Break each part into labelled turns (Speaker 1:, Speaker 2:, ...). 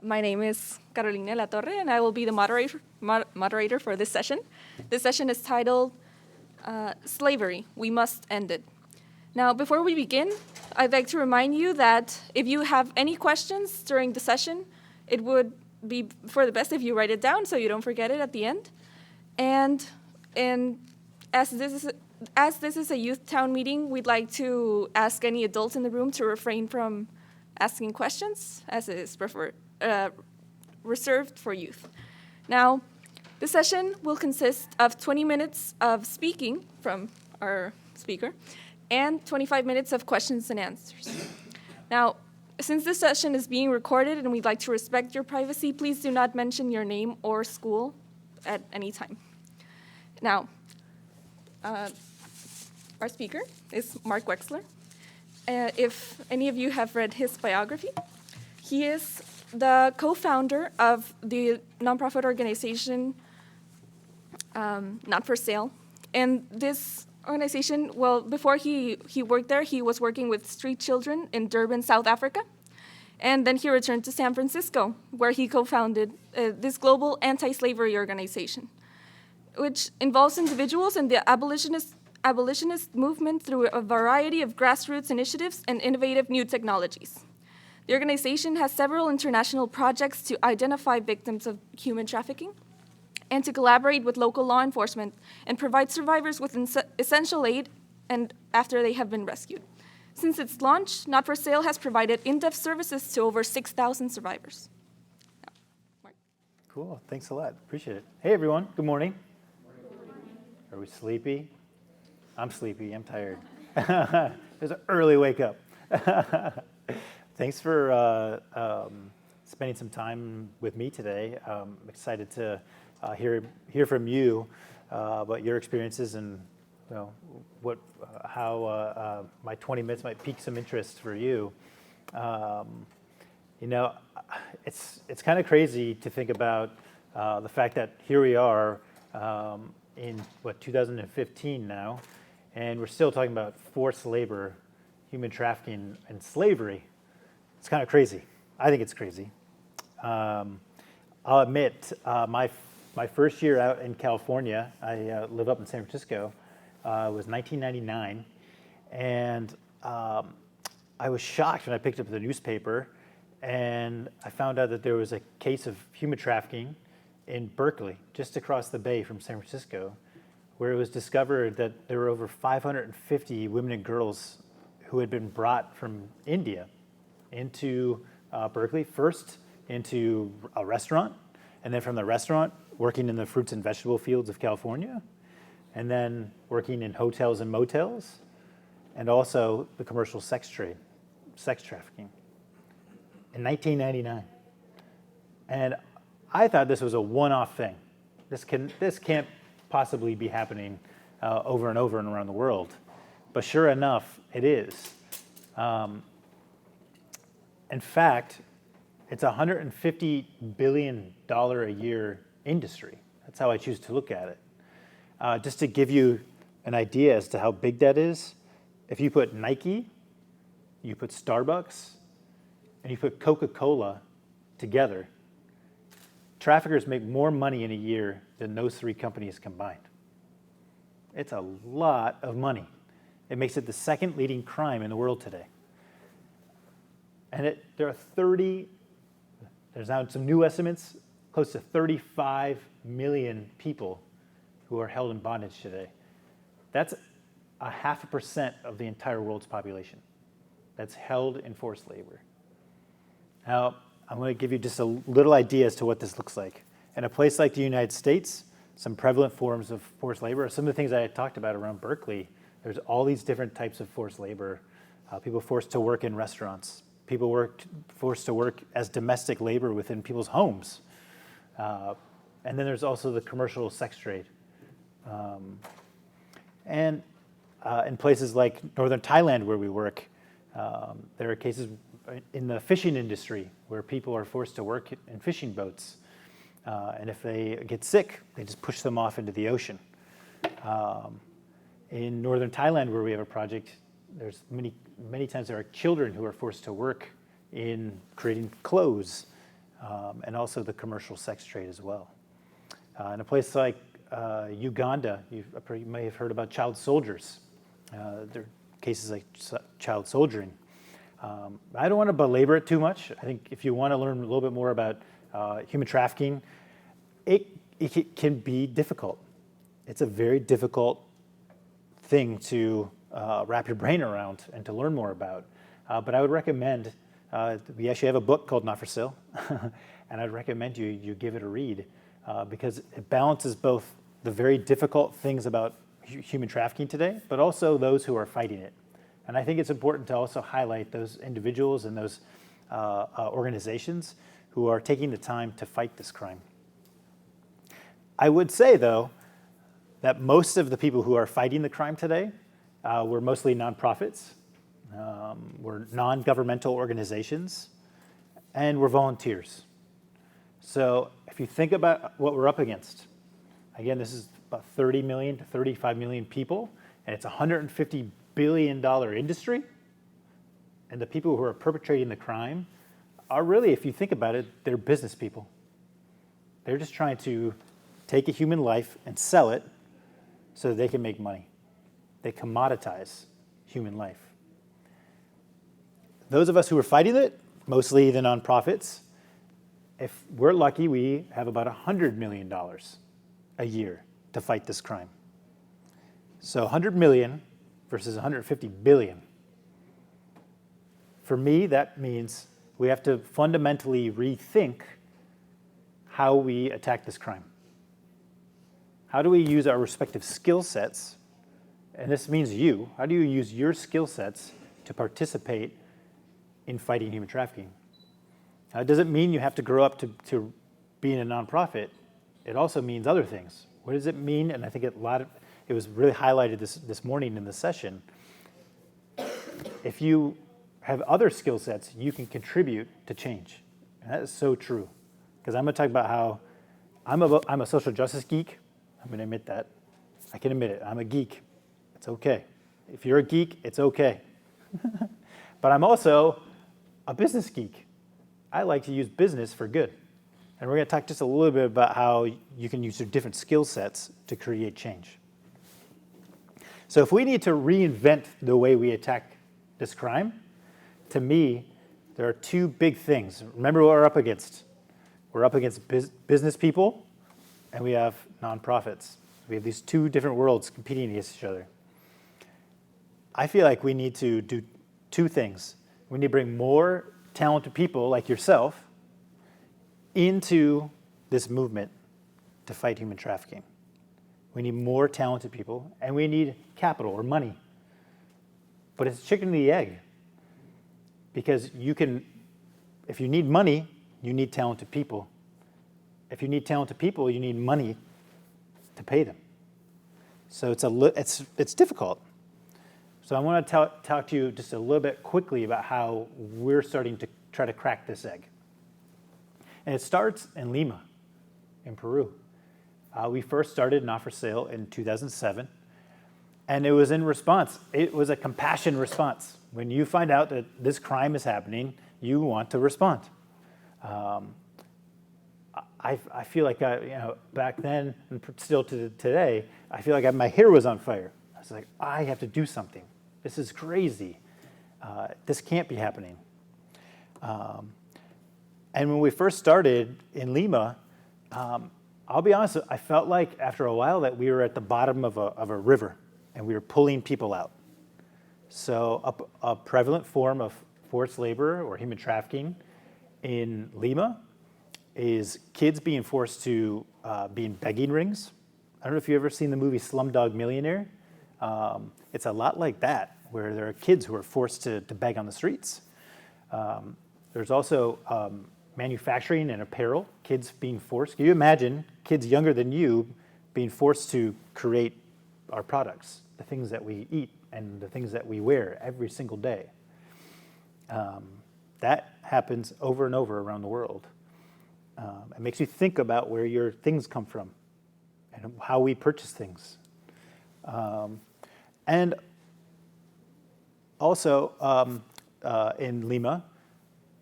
Speaker 1: My name is Carolina La Torre, and I will be the moderator for this session. This session is titled Slavery, We Must End It. Now, before we begin, I'd like to remind you that if you have any questions during the session, it would be for the best if you write it down so you don't forget it at the end. And as this is a youth town meeting, we'd like to ask any adults in the room to refrain from asking questions, as it is reserved for youth. Now, the session will consist of 20 minutes of speaking from our speaker and 25 minutes of questions and answers. Now, since this session is being recorded and we'd like to respect your privacy, please do not mention your name or school at any time. Now, our speaker is Mark Wexler. If any of you have read his biography, he is the co-founder of the nonprofit organization Not for Sale. And this organization, well, before he worked there, he was working with street children in Durban, South Africa. And then he returned to San Francisco, where he co-founded this global anti-slavery organization, which involves individuals in the abolitionist movement through a variety of grassroots initiatives and innovative new technologies. The organization has several international projects to identify victims of human trafficking and to collaborate with local law enforcement and provide survivors with essential aid and after they have been rescued. Since its launch, Not for Sale has provided in-depth services to over 6,000 survivors. Mark.
Speaker 2: Cool, thanks a lot, appreciate it. Hey everyone, good morning. Are we sleepy? I'm sleepy, I'm tired. There's an early wake up. Thanks for spending some time with me today. I'm excited to hear from you about your experiences and how my 20 minutes might pique some interest for you. It's kind of crazy to think about the fact that here we are in 2015 now, and we're still talking about forced labor, human trafficking, and slavery. It's kind of crazy. I think it's crazy. I'll admit, my first year out in California, I lived up in San Francisco, was 1999, and I was shocked when I picked up the newspaper and I found out that there was a case of human trafficking in Berkeley, just across the bay from San Francisco, where it was discovered that there were over 550 women and girls who had been brought from India into Berkeley, first into a restaurant, and then from the restaurant, working in the fruits and vegetable fields of California, and then working in hotels and motels, and also the commercial sex trade, sex trafficking, in 1999. And I thought this was a one-off thing. This can't possibly be happening over and over and around the world. But sure enough, it is. In fact, it's a $150 billion a year industry. That's how I choose to look at it. Just to give you an idea as to how big that is, if you put Nike, you put Starbucks, and you put Coca-Cola together, traffickers make more money in a year than those three companies combined. It's a lot of money. It makes it the second leading crime in the world today. And there's now some new estimates, close to 35 million people who are held in bondage today. That's 0.5% of the entire world's population that's held in forced labor. Now, I'm going to give you just a little idea as to what this looks like. In a place like the United States, some prevalent forms of forced labor are some of the things I had talked about around Berkeley. There's all these different types of forced labor. People forced to work in restaurants. People forced to work as domestic labor within people's homes. And then there's also the commercial sex trade. And in places like northern Thailand where we work, there are cases in the fishing industry where people are forced to work in fishing boats. And if they get sick, they just push them off into the ocean. In northern Thailand where we have a project, there's many times there are children who are forced to work in creating clothes and also the commercial sex trade as well. In a place like Uganda, you may have heard about child soldiers. There are cases like child soldiering. I don't want to belabor it too much. I think if you want to learn a little bit more about human trafficking, it can be difficult. It's a very difficult thing to wrap your brain around and to learn more about. But I would recommend, we actually have a book called Not for Sale, and I'd recommend you give it a read because it balances both the very difficult things about human trafficking today, but also those who are fighting it. And I think it's important to also highlight those individuals and those organizations who are taking the time to fight this crime. I would say, though, that most of the people who are fighting the crime today were mostly nonprofits, were non-governmental organizations, and were volunteers. So if you think about what we're up against, again, this is about 30 million to 35 million people, and it's a $150 billion industry. And the people who are perpetrating the crime are really, if you think about it, they're business people. They're just trying to take a human life and sell it so that they can make money. They commoditize human life. Those of us who are fighting it, mostly the nonprofits, if we're lucky, we have about $100 million a year to fight this crime. So 100 million versus 150 billion. For me, that means we have to fundamentally rethink how we attack this crime. How do we use our respective skill sets? And this means you. How do you use your skill sets to participate in fighting human trafficking? It doesn't mean you have to grow up to being a nonprofit. It also means other things. What does it mean? And I think it was really highlighted this morning in the session. If you have other skill sets, you can contribute to change. And that is so true. Because I'm going to talk about how I'm a social justice geek. I'm going to admit that. I can admit it. I'm a geek. It's okay. If you're a geek, it's okay. But I'm also a business geek. I like to use business for good. And we're going to talk just a little bit about how you can use your different skill sets to create change. So if we need to reinvent the way we attack this crime, to me, there are two big things. Remember what we're up against. We're up against business people, and we have nonprofits. We have these two different worlds competing against each other. I feel like we need to do two things. We need to bring more talented people like yourself into this movement to fight human trafficking. We need more talented people, and we need capital or money. But it's chicken and the egg. Because if you need money, you need talented people. If you need talented people, you need money to pay them. So it's difficult. So I want to talk to you just a little bit quickly about how we're starting to try to crack this egg. And it starts in Lima, in Peru. We first started Not for Sale in 2007, and it was in response. It was a compassion response. When you find out that this crime is happening, you want to respond. I feel like back then and still to today, I feel like my hair was on fire. I was like, I have to do something. This is crazy. This can't be happening. And when we first started in Lima, I'll be honest, I felt like after a while that we were at the bottom of a river and we were pulling people out. So a prevalent form of forced labor or human trafficking in Lima is kids being forced to be in begging rings. I don't know if you've ever seen the movie Slumdog Millionaire. It's a lot like that, where there are kids who are forced to beg on the streets. There's also manufacturing and apparel, kids being forced. Can you imagine kids younger than you being forced to create our products, the things that we eat and the things that we wear every single day? That happens over and over around the world. It makes you think about where your things come from and how we purchase things. And also in Lima,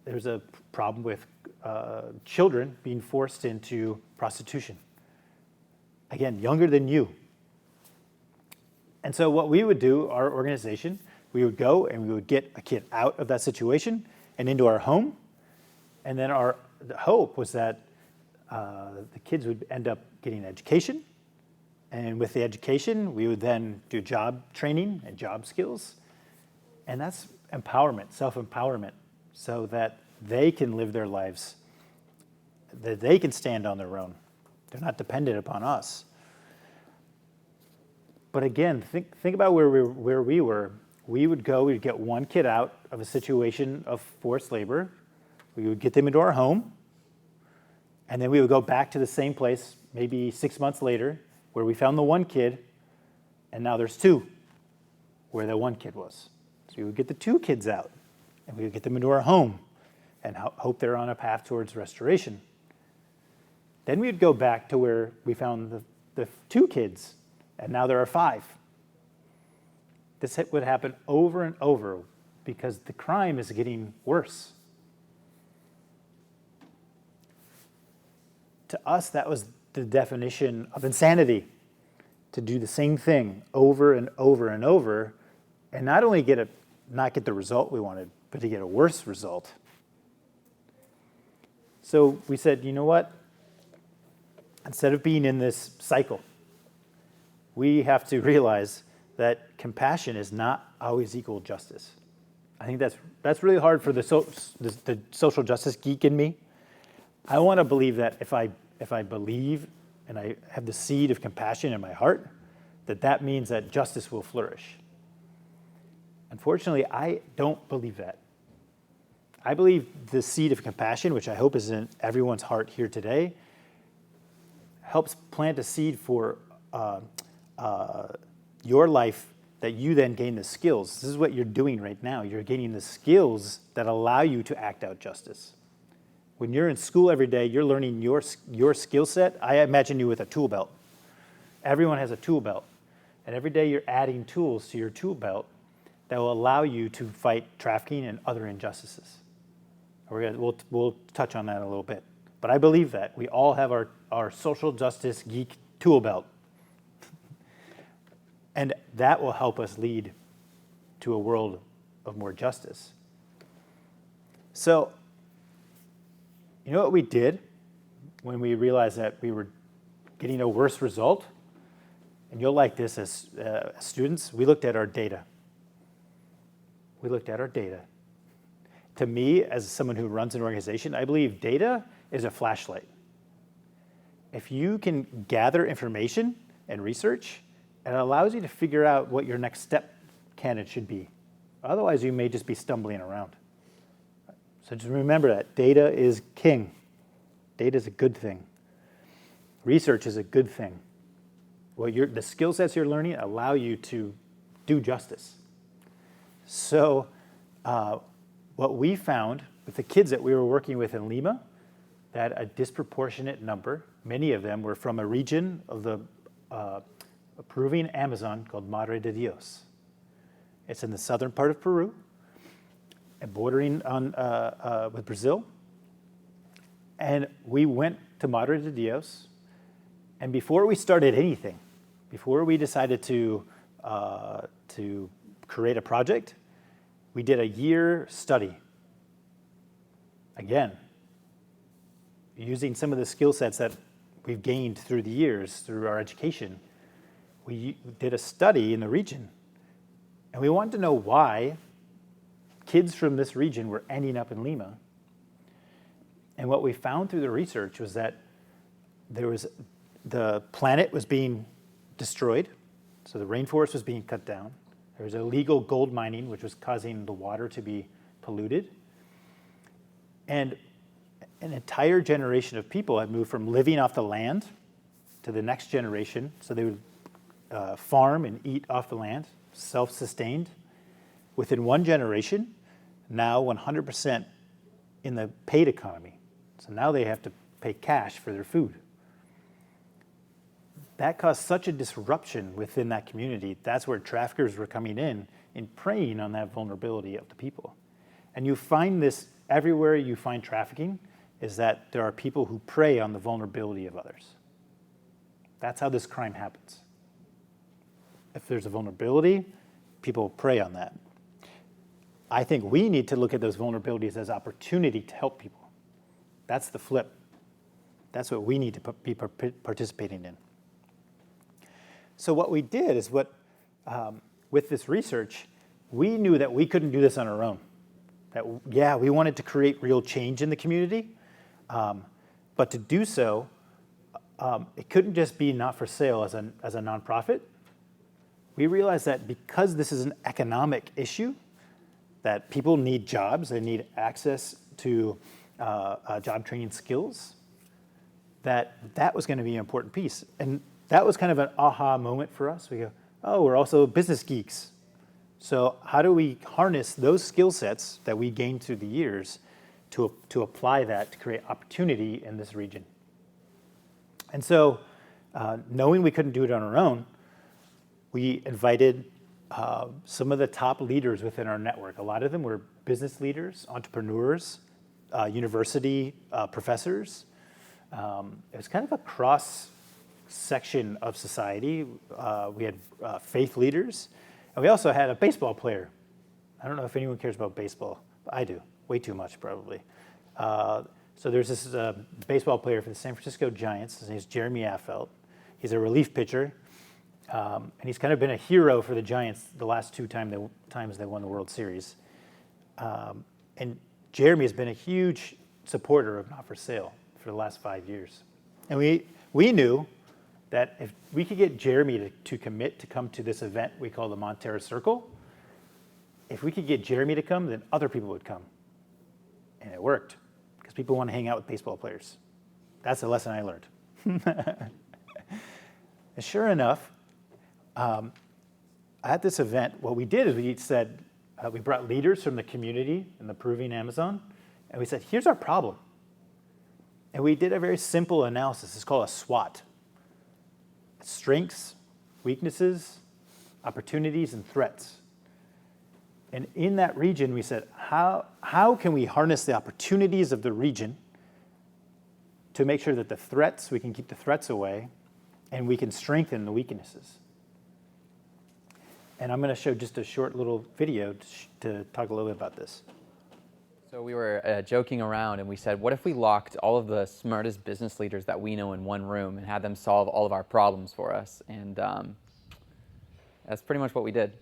Speaker 2: there's a problem with children being forced into prostitution. Again, younger than you. And so what we would do, our organization, we would go and we would get a kid out of that situation and into our home. And then the hope was that the kids would end up getting education. And with the education, we would then do job training and job skills. And that's empowerment, self-empowerment, so that they can live their lives, that they can stand on their own. They're not dependent upon us. But again, think about where we were. We would go, we'd get one kid out of a situation of forced labor. We would get them into our home. And then we would go back to the same place, maybe 6 months later, where we found the one kid, and now there's two where the one kid was. So we would get the two kids out, and we would get them into our home and hope they're on a path towards restoration. Then we'd go back to where we found the two kids, and now there are five. This would happen over and over because the crime is getting worse. To us, that was the definition of insanity, to do the same thing over and over and over, and not only not get the result we wanted, but to get a worse result. So we said, you know what? Instead of being in this cycle, we have to realize that compassion is not always equal justice. I think that's really hard for the social justice geek in me. I want to believe that if I believe and I have the seed of compassion in my heart, that means that justice will flourish. Unfortunately, I don't believe that. I believe the seed of compassion, which I hope is in everyone's heart here today, helps plant a seed for your life that you then gain the skills. This is what you're doing right now. You're gaining the skills that allow you to act out justice. When you're in school every day, you're learning your skill set. I imagine you with a tool belt. Everyone has a tool belt. And every day you're adding tools to your tool belt that will allow you to fight trafficking and other injustices. We'll touch on that in a little bit. But I believe that. We all have our social justice geek tool belt. And that will help us lead to a world of more justice. So, you know what we did when we realized that we were getting a worse result? And you'll like this as students. We looked at our data. To me, as someone who runs an organization, I believe data is a flashlight. If you can gather information and research, it allows you to figure out what your next step candidate should be. Otherwise, you may just be stumbling around. So just remember that data is king. Data is a good thing. Research is a good thing. The skill sets you're learning allow you to do justice. So what we found with the kids that we were working with in Lima, that a disproportionate number, many of them were from a region of the Peruvian Amazon called Madre de Dios. It's in the southern part of Peru, and bordering on with Brazil. And we went to Madre de Dios, and before we started anything, before we decided to create a project, we did a year study. Again, using some of the skill sets that we've gained through the years, through our education, we did a study in the region. And we wanted to know why kids from this region were ending up in Lima. And what we found through the research was that the planet was being destroyed, so the rainforest was being cut down. There was illegal gold mining, which was causing the water to be polluted. And an entire generation of people had moved from living off the land to the next generation, so they would farm and eat off the land, self-sustained. Within one generation, now 100% in the paid economy. So now they have to pay cash for their food. That caused such a disruption within that community. That's where traffickers were coming in and preying on that vulnerability of the people. And you find this everywhere you find trafficking. is that there are people who prey on the vulnerability of others. That's how this crime happens. If there's a vulnerability, people prey on that. I think we need to look at those vulnerabilities as opportunity to help people. That's the flip. That's what we need to be participating in. So what we did is with this research, we knew that we couldn't do this on our own. That, yeah, we wanted to create real change in the community, but to do so, it couldn't just be not for sale as a nonprofit. We realized that because this is an economic issue, that people need jobs, they need access to job training skills, that was going to be an important piece. And that was kind of an aha moment for us. We go, oh, we're also business geeks. So how do we harness those skill sets that we gained through the years to apply that to create opportunity in this region? And so knowing we couldn't do it on our own, we invited some of the top leaders within our network. A lot of them were business leaders, entrepreneurs, university professors. It was kind of a cross section of society. We had faith leaders, and we also had a baseball player. I don't know if anyone cares about baseball, but I do, way too much probably. So there's this baseball player for the San Francisco Giants. His name is Jeremy Affeldt. He's a relief pitcher, and he's kind of been a hero for the Giants the last two times they won the World Series. And Jeremy has been a huge supporter of Not for Sale for the last 5 years. And we knew that if we could get Jeremy to commit to come to this event we call the Montera Circle, if we could get Jeremy to come, then other people would come. And it worked, because people want to hang out with baseball players. That's the lesson I learned. And sure enough, at this event, what we did is we said, we brought leaders from the community in the Peruvian Amazon, and we said, here's our problem. And we did a very simple analysis. It's called a SWOT. Strengths, weaknesses, opportunities, and threats. And in that region, we said, how can we harness the opportunities of the region to make sure that we can keep the threats away, and we can strengthen the weaknesses? And I'm going to show just a short little video to talk a little bit about this.
Speaker 3: So we were joking around, and we said, what if we locked all of the smartest business leaders that we know in one room and had them solve all of our problems for us? And that's pretty much what we did.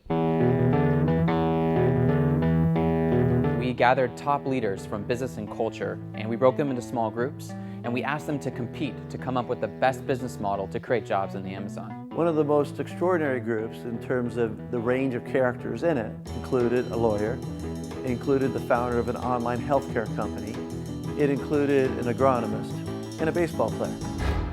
Speaker 3: We gathered top leaders from business and culture, and we broke them into small groups, and we asked them to compete to come up with the best business model to create jobs in the Amazon.
Speaker 4: One of the most extraordinary groups in terms of the range of characters in it included a lawyer, it included the founder of an online healthcare company, it included an agronomist, and a baseball player.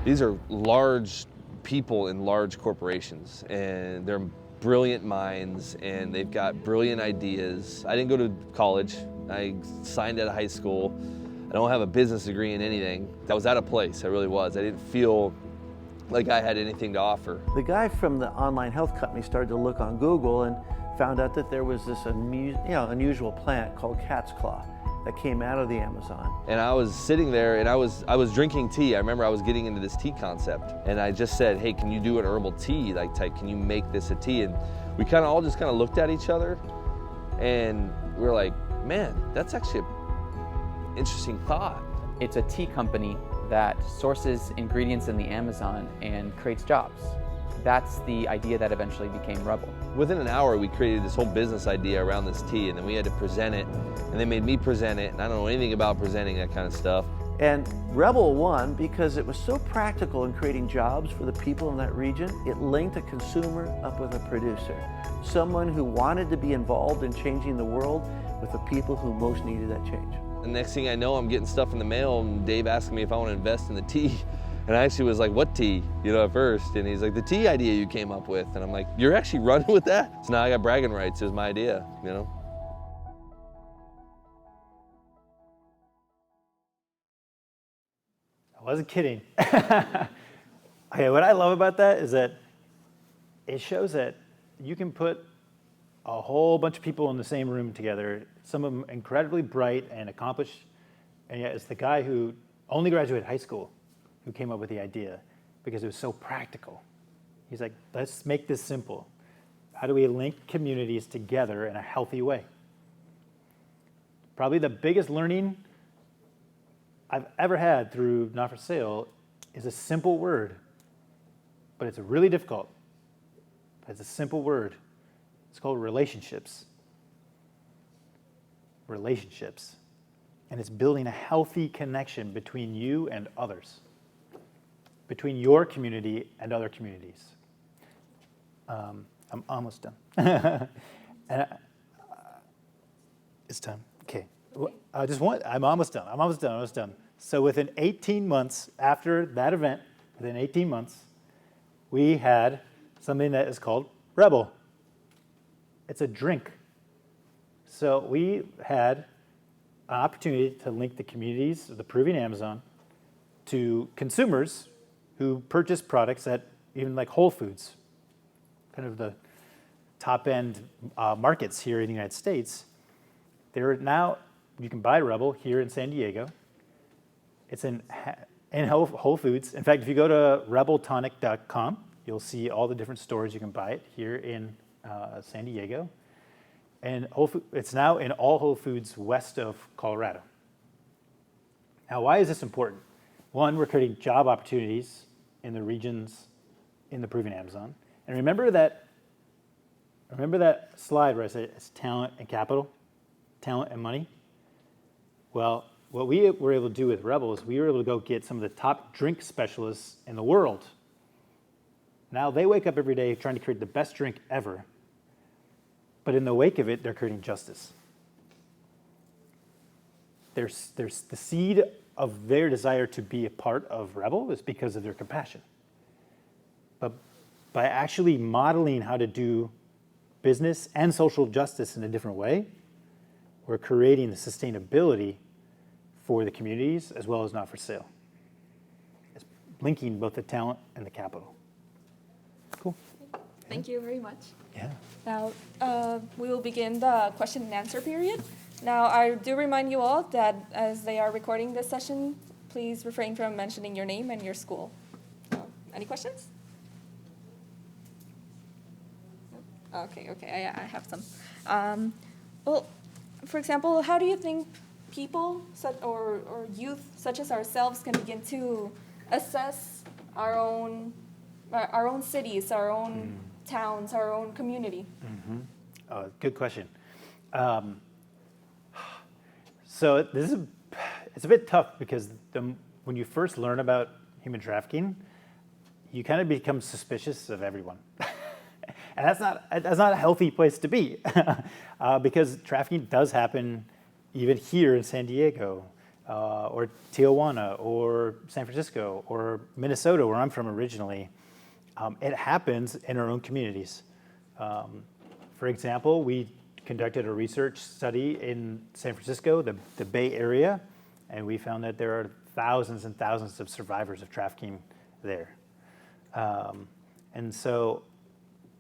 Speaker 5: These are large people in large corporations, and they're brilliant minds, and they've got brilliant ideas. I didn't go to college. I signed out of high school. I don't have a business degree in anything. I was out of place, I really was. I didn't feel like I had anything to offer.
Speaker 4: The guy from the online health company started to look on Google and found out that there was this unusual plant called cat's claw that came out of the Amazon.
Speaker 5: And I was sitting there, and I was drinking tea. I remember I was getting into this tea concept, and I just said, hey, can you do an herbal tea? Like, can you make this a tea? And we all just looked at each other, and we were like, man, that's actually an interesting thought.
Speaker 3: It's a tea company that sources ingredients in the Amazon and creates jobs. That's the idea that eventually became Rebel.
Speaker 5: Within an hour, we created this whole business idea around this tea, and then we had to present it, and they made me present it, and I don't know anything about presenting that kind of stuff.
Speaker 4: And Rebel won because it was so practical in creating jobs for the people in that region. It linked a consumer up with a producer, someone who wanted to be involved in changing the world with the people who most needed that change.
Speaker 5: The next thing I know, I'm getting stuff in the mail, and Dave asking me if I want to invest in the tea. And I actually was like, what tea? At first. And he's like, the tea idea you came up with. And I'm like, you're actually running with that? So now I got bragging rights. It was my idea, I
Speaker 2: wasn't kidding. Okay, what I love about that is that it shows that you can put a whole bunch of people in the same room together, some of them incredibly bright and accomplished, and yet it's the guy who only graduated high school, who came up with the idea because it was so practical. He's like, let's make this simple. How do we link communities together in a healthy way? Probably the biggest learning I've ever had through Not for Sale is a simple word, but it's really difficult. It's a simple word. It's called relationships. Relationships. And it's building a healthy connection between you and others, between your community and other communities. I'm almost done. It's time. Okay. I'm almost done. So within 18 months after that event, within 18 months, we had something that is called Rebel. It's a drink. So we had an opportunity to link the communities of the Peruvian Amazon to consumers who purchase products at even like Whole Foods, kind of the top-end markets here in the United States. Now, you can buy Rebel here in San Diego. It's in Whole Foods. In fact, if you go to rebeltonic.com, you'll see all the different stores you can buy it here in San Diego. And it's now in all Whole Foods west of Colorado. Now, why is this important? One, we're creating job opportunities in the regions in the Peruvian Amazon. And remember that slide where I said it's talent and capital, talent and money? Well, what we were able to do with Rebel is we were able to go get some of the top drink specialists in the world. Now they wake up every day trying to create the best drink ever. But in the wake of it, they're creating justice. There's the seed of their desire to be a part of Rebel is because of their compassion. But by actually modeling how to do business and social justice in a different way, we're creating the sustainability for the communities as well as Not for Sale. It's linking both the talent and the capital. Cool.
Speaker 1: Thank you very much.
Speaker 2: Yeah.
Speaker 1: Now, we will begin the question and answer period. Now, I do remind you all that as they are recording this session, please refrain from mentioning your name and your school. Any questions? Okay, I have some. Well, for example, how do you think people or youth such as ourselves can begin to assess our own cities, our own towns, our own community?
Speaker 2: Mm-hmm. Good question. So it's a bit tough because when you first learn about human trafficking, you kind of become suspicious of everyone. And that's not a healthy place to be because trafficking does happen even here in San Diego or Tijuana or San Francisco or Minnesota, where I'm from originally. It happens in our own communities. For example, we conducted a research study in San Francisco, the Bay Area, and we found that there are thousands and thousands of survivors of trafficking there. And so,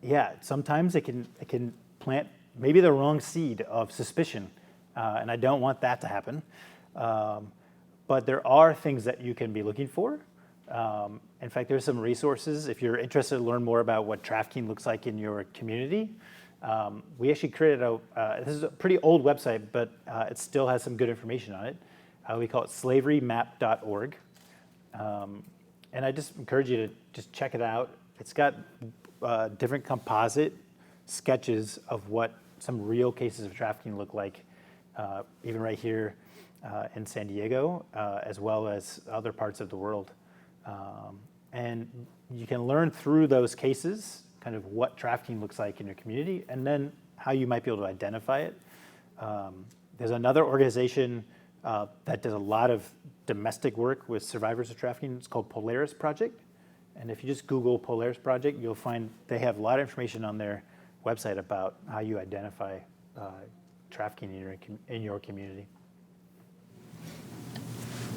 Speaker 2: yeah, sometimes it can plant maybe the wrong seed of suspicion, and I don't want that to happen. But there are things that you can be looking for. In fact, there's some resources if you're interested to learn more about what trafficking looks like in your community. We actually created this is a pretty old website, but it still has some good information on it. We call it slaverymap.org. And I just encourage you to just check it out. It's got different composite sketches of what some real cases of trafficking look like, even right here in San Diego, as well as other parts of the world. And you can learn through those cases kind of what trafficking looks like in your community and then how you might be able to identify it. There's another organization that does a lot of domestic work with survivors of trafficking. It's called Polaris Project. And if you just Google Polaris Project, you'll find they have a lot of information on their website about how you identify trafficking in your community.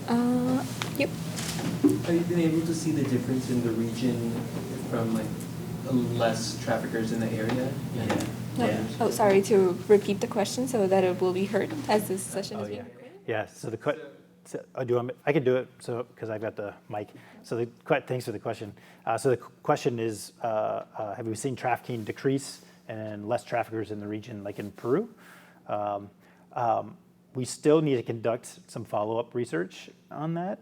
Speaker 1: Yep.
Speaker 6: Have you been able to see the difference in the region from like less traffickers in the area?
Speaker 1: No. Oh, sorry, to repeat the question so that it will be heard as this session is being recorded.
Speaker 2: Yeah, so So, I can do it, so because I've got the mic. So thanks for the question. So the question is, have we seen trafficking decrease and less traffickers in the region, like in Peru? We still need to conduct some follow-up research on that.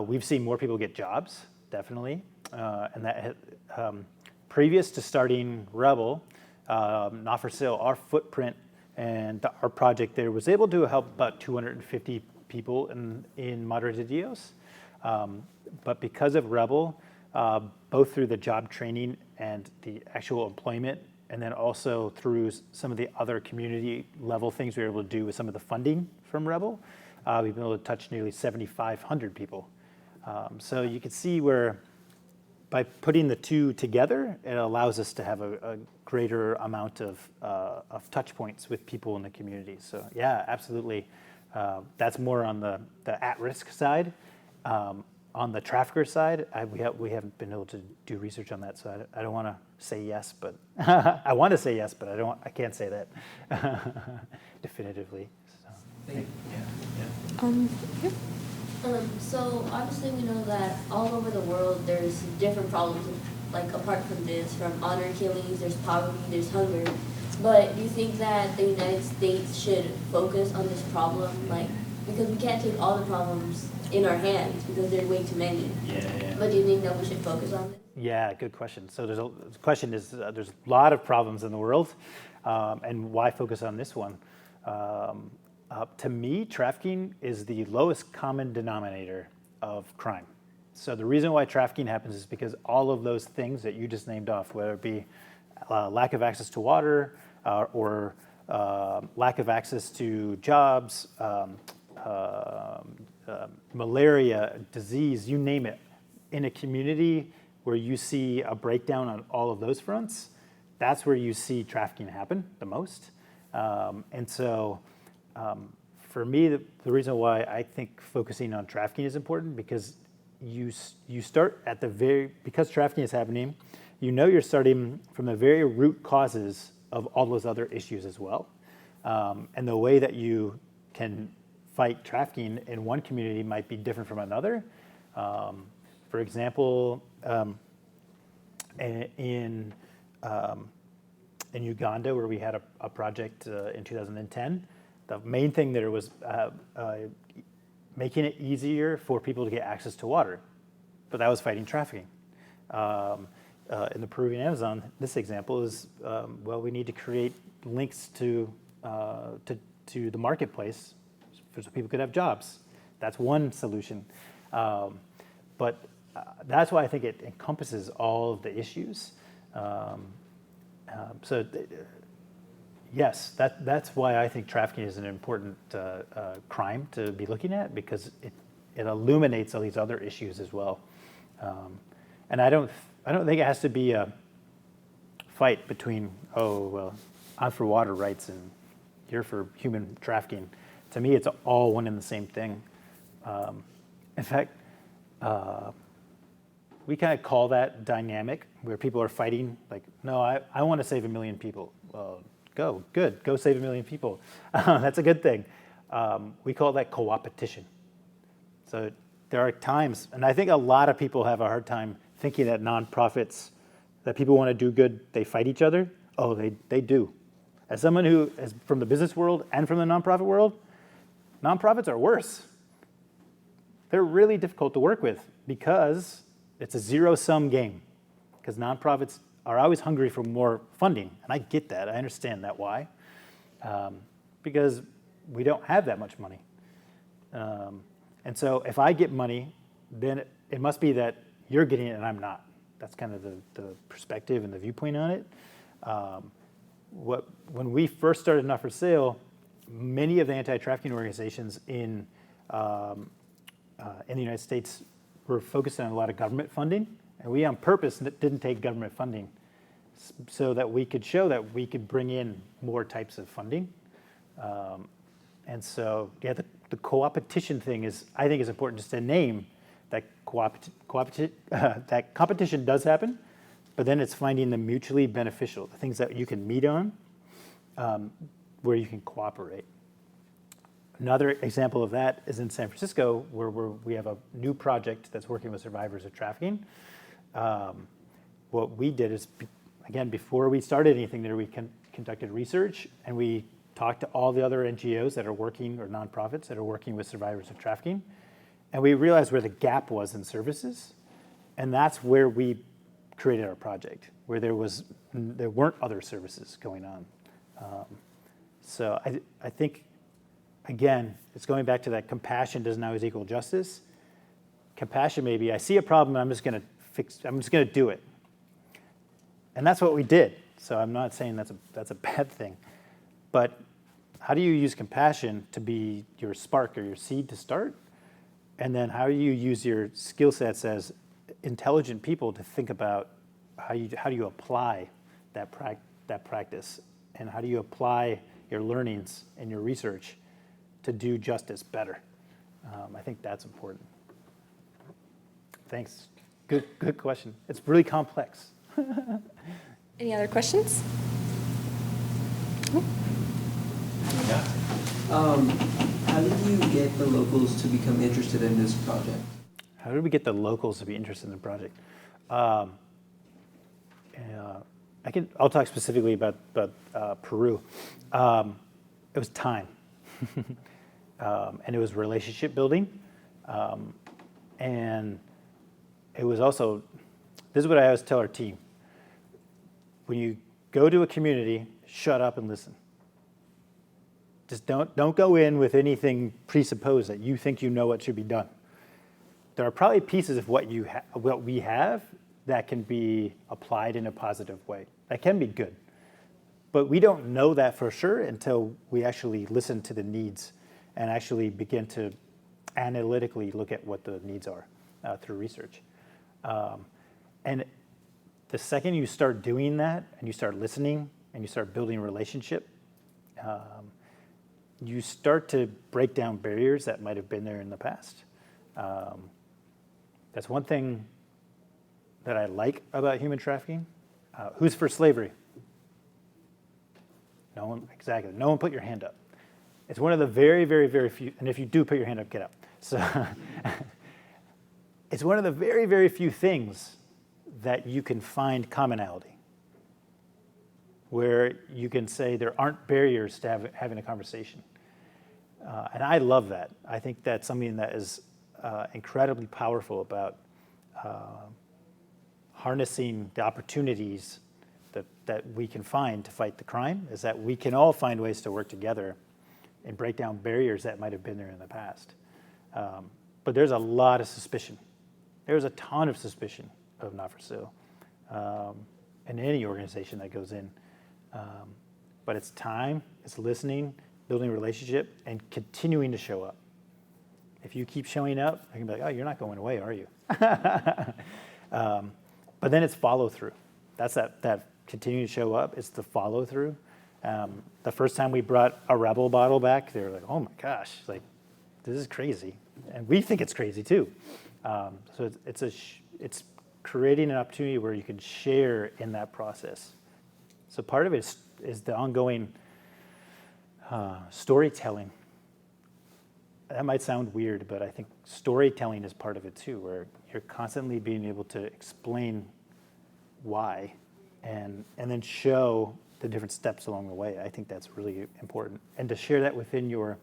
Speaker 2: We've seen more people get jobs, definitely, and that previous to starting Rebel, Not for Sale, our footprint and our project there was able to help about 250 people in Madre-de-Dios. But because of Rebel, both through the job training and the actual employment, and then also through some of the other community level things we were able to do with some of the funding from Rebel, we've been able to touch nearly 7,500 people. So you can see where by putting the two together, it allows us to have a greater amount of touch points with people in the community. So yeah, absolutely. That's more on the at-risk side. On the trafficker side, we haven't been able to do research on that, so I don't want to say yes, but I want to say yes, but I can't say that definitively. So,
Speaker 6: Thank you.
Speaker 1: Yep.
Speaker 7: So obviously we know that all over the world there's different problems, like apart from this, from honor killings, there's poverty, there's hunger. But do you think that the United States should focus on this problem? Like, because we can't take all the problems in our hands because there are way too many.
Speaker 2: Yeah.
Speaker 7: But do you think that we should focus on this?
Speaker 2: Yeah, good question. So the question is, there's a lot of problems in the world, and why focus on this one? To me, trafficking is the lowest common denominator of crime. So the reason why trafficking happens is because all of those things that you just named off, whether it be lack of access to water or lack of access to jobs, malaria, disease, you name it, in a community where you see a breakdown on all of those fronts, that's where you see trafficking happen the most. And so for me, the reason why I think focusing on trafficking is important, because you start at because trafficking is happening, you're starting from the very root causes of all those other issues as well. And the way that you can fight trafficking in one community might be different from another. For example, in Uganda, where we had a project in 2010, the main thing there was making it easier for people to get access to water, but that was fighting trafficking. In the Peruvian Amazon, this example is, we need to create links to the marketplace so people could have jobs. That's one solution. But that's why I think it encompasses all of the issues. Yes, that's why I think trafficking is an important crime to be looking at, because it illuminates all these other issues as well. And I don't think it has to be a fight between, I'm for water rights and you're for human trafficking. To me, it's all one and the same thing. In fact, we kind of call that dynamic, where people are fighting, like, no, I want to save 1 million people. Well, go save 1 million people. That's a good thing. We call that co-opetition. So there are times, and I think a lot of people have a hard time thinking that nonprofits, that people want to do good, they fight each other. Oh, they do. As someone who is from the business world and from the nonprofit world, nonprofits are worse. They're really difficult to work with because it's a zero-sum game. Because nonprofits are always hungry for more funding, and I get that. I understand that why. Because we don't have that much money. And so if I get money, then it must be that you're getting it and I'm not. That's kind of the perspective and the viewpoint on it. When we first started Not for Sale, many of the anti-trafficking organizations in the United States were focused on a lot of government funding, and we on purpose didn't take government funding so that we could show that we could bring in more types of funding. And so, yeah, the co-opetition thing I think is important just to name that that competition does happen, but then it's finding the mutually beneficial, the things that you can meet on, where you can cooperate. Another example of that is in San Francisco, where we have a new project that's working with survivors of trafficking. What we did is, again, before we started anything there, we conducted research, and we talked to all the other NGOs that are working, or nonprofits that are working with survivors of trafficking, and we realized where the gap was in services, and that's where we created our project, where there weren't other services going on. So I think, again, it's going back to that compassion doesn't always equal justice. Compassion maybe, I see a problem, I'm just going to do it. And that's what we did. So I'm not saying that's a bad thing. But how do you use compassion to be your spark or your seed to start? And then how do you use your skill sets as intelligent people to think about how do you apply that practice? And how do you apply your learnings and your research to do justice better? I think that's important. Thanks. Good question. It's really complex.
Speaker 1: Any other questions?
Speaker 6: How did you get the locals to become interested in this project?
Speaker 2: How did we get the locals to be interested in the project? I'll talk specifically about Peru. It was time, and it was relationship building, and it was also. This is what I always tell our team: when you go to a community, shut up and listen. Just don't go in with anything presupposed that you think you know what should be done. There are probably pieces of what we have that can be applied in a positive way. That can be good. But we don't know that for sure until we actually listen to the needs and actually begin to analytically look at what the needs are through research. And the second you start doing that and you start listening and you start building a relationship, you start to break down barriers that might have been there in the past. That's one thing that I like about human trafficking. Who's for slavery? No one, exactly. No one put your hand up. It's one of the very, very, very few, and if you do put your hand up, get up. So it's one of the very, very few things that you can find commonality, where you can say there aren't barriers to having a conversation. And I love that. I think that's something that is incredibly powerful about harnessing the opportunities that we can find to fight the crime, is that we can all find ways to work together and break down barriers that might have been there in the past. But there's a lot of suspicion. There's a ton of suspicion of not for sale in any organization that goes in. But it's time, it's listening, building a relationship, and continuing to show up. If you keep showing up, I can be like, oh, you're not going away, are you? But then it's follow through. That's that continuing to show up. It's the follow through. The first time we brought a Rebel bottle back, they were like, oh my gosh, like this is crazy, and we think it's crazy too. So it's creating an opportunity where you can share in that process. So part of it is the ongoing storytelling. That might sound weird, but I think storytelling is part of it too, where you're constantly being able to explain why and then show the different steps along the way. I think that's really important. And to share that within your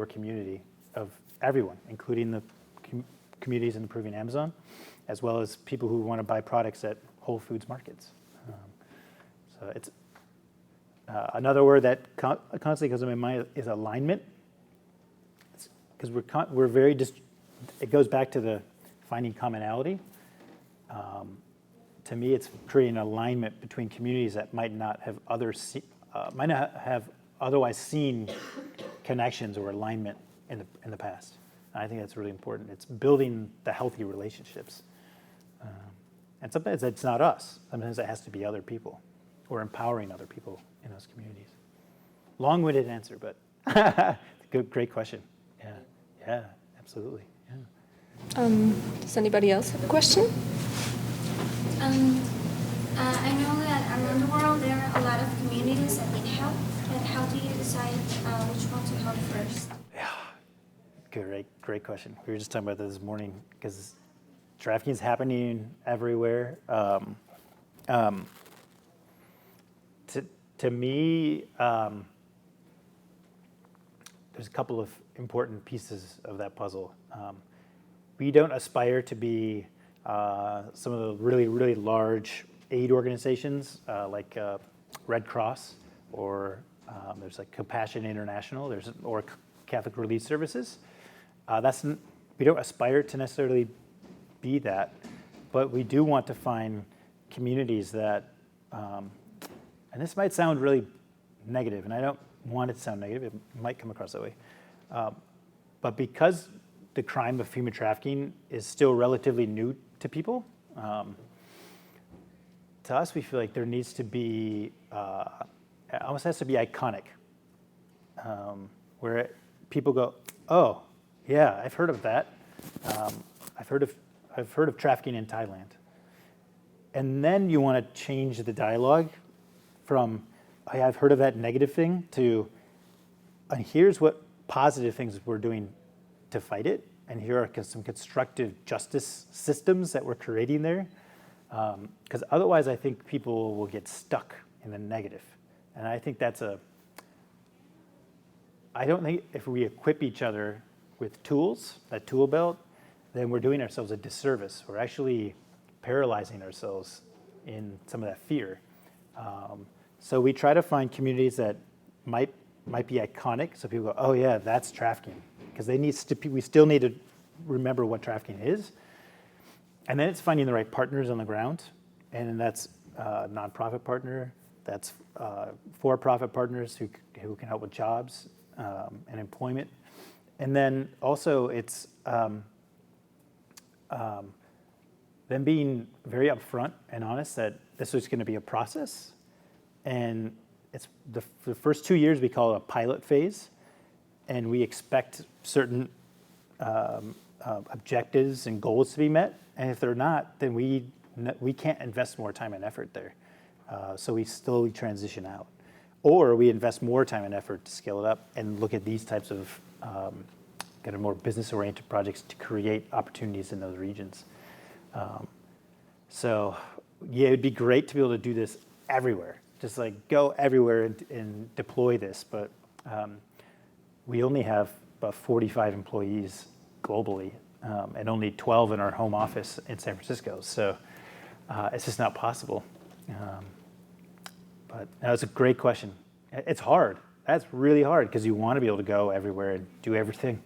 Speaker 2: community of everyone, including the communities in the Peruvian Amazon, as well as people who want to buy products at Whole Foods markets. So it's another word that constantly comes to my mind is alignment. Because we're very it goes back to the finding commonality. To me, it's creating alignment between communities that might not have otherwise seen connections or alignment in the past. And I think that's really important. It's building the healthy relationships. And sometimes it's not us. Sometimes it has to be other people, or empowering other people in those communities. Long-winded answer, but great question. Yeah, absolutely. Yeah.
Speaker 1: Does anybody else have a question?
Speaker 8: I know that around the world there are a lot of communities that need help, but how do you decide which one to help first?
Speaker 2: Great question. We were just talking about this morning because trafficking is happening everywhere. To me, there's a couple of important pieces of that puzzle. We don't aspire to be some of the really large aid organizations like Red Cross or there's like Compassion International, or Catholic Relief Services. We don't aspire to necessarily be that, but we do want to find communities that, and this might sound really negative, and I don't want it to sound negative, it might come across that way, but because the crime of human trafficking is still relatively new to people, to us we feel like there needs to be, it almost has to be iconic, where people go, oh, yeah, I've heard of that. I've heard of trafficking in Thailand. And then you want to change the dialogue from, oh, yeah, I've heard of that negative thing, to, and here's what positive things we're doing to fight it, and here are some constructive justice systems that we're creating there. Because otherwise, I think people will get stuck in the negative. And I think I don't think if we equip each other with tools, that tool belt, then we're doing ourselves a disservice. We're actually paralyzing ourselves in some of that fear. So we try to find communities that might be iconic, so people go, oh yeah, that's trafficking. Because we still need to remember what trafficking is. And then it's finding the right partners on the ground. And that's a nonprofit partner, that's for-profit partners who can help with jobs and employment. And then also it's them being very upfront and honest that this was going to be a process. And it's the first 2 years we call it a pilot phase. And we expect certain objectives and goals to be met. And if they're not, then we can't invest more time and effort there. So we slowly transition out. Or we invest more time and effort to scale it up and look at these types of kind of more business-oriented projects to create opportunities in those regions. So yeah, it'd be great to be able to do this everywhere. Just like go everywhere and deploy this. But we only have about 45 employees globally and only 12 in our home office in San Francisco. So it's just not possible. But that was a great question. It's hard. That's really hard because you want to be able to go everywhere and do everything.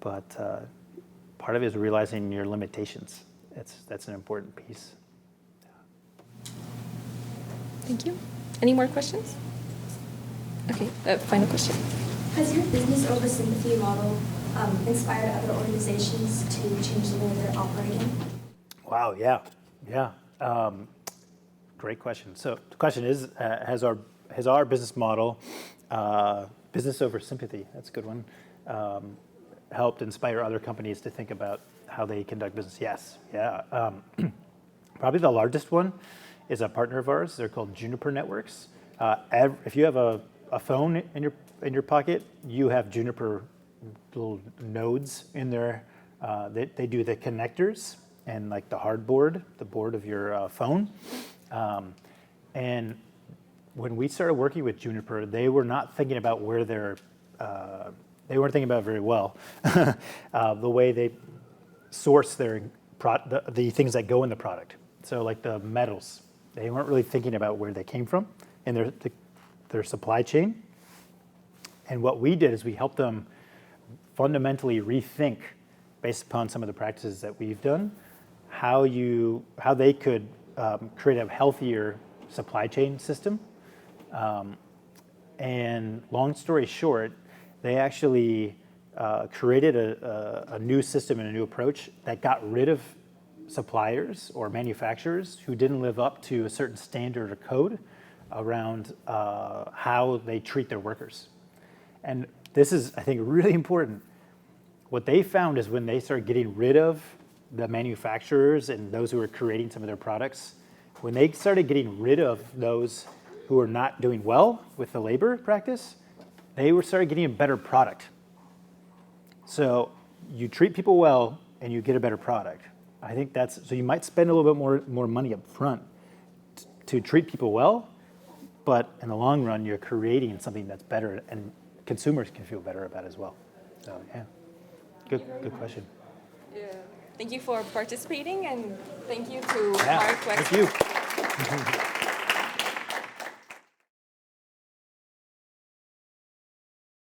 Speaker 2: But part of it is realizing your limitations. That's an important piece.
Speaker 1: Thank you. Any more questions? Okay, final question.
Speaker 8: Has your business over sympathy model inspired other organizations to change the way they're operating?
Speaker 2: Wow, yeah. Great question. So the question is, has our business model, business over sympathy, that's a good one, helped inspire other companies to think about how they conduct business? Yes, yeah. Probably the largest one is a partner of ours. They're called Juniper Networks. If you have a phone in your pocket, you have Juniper little nodes in there. They do the connectors and like the hardboard, the board of your phone. And when we started working with Juniper, they were not thinking about where they weren't thinking about it very well. The way they source the things that go in the product. So like the metals, they weren't really thinking about where they came from in their supply chain. And what we did is we helped them fundamentally rethink, based upon some of the practices that we've done, how they could create a healthier supply chain system. And long story short, they actually created a new system and a new approach that got rid of suppliers or manufacturers who didn't live up to a certain standard or code around how they treat their workers. And this is, I think, really important. What they found is when they started getting rid of the manufacturers and those who were creating some of their products, when they started getting rid of those who were not doing well with the labor practice, they started getting a better product. So you treat people well and you get a better product. I think so you might spend a little bit more money up front to treat people well, but in the long run, you're creating something that's better and consumers can feel better about as well. So yeah, good question.
Speaker 1: Yeah. Thank you for participating, and thank you to
Speaker 2: Yeah,
Speaker 1: Mark Wexler.
Speaker 2: thank you.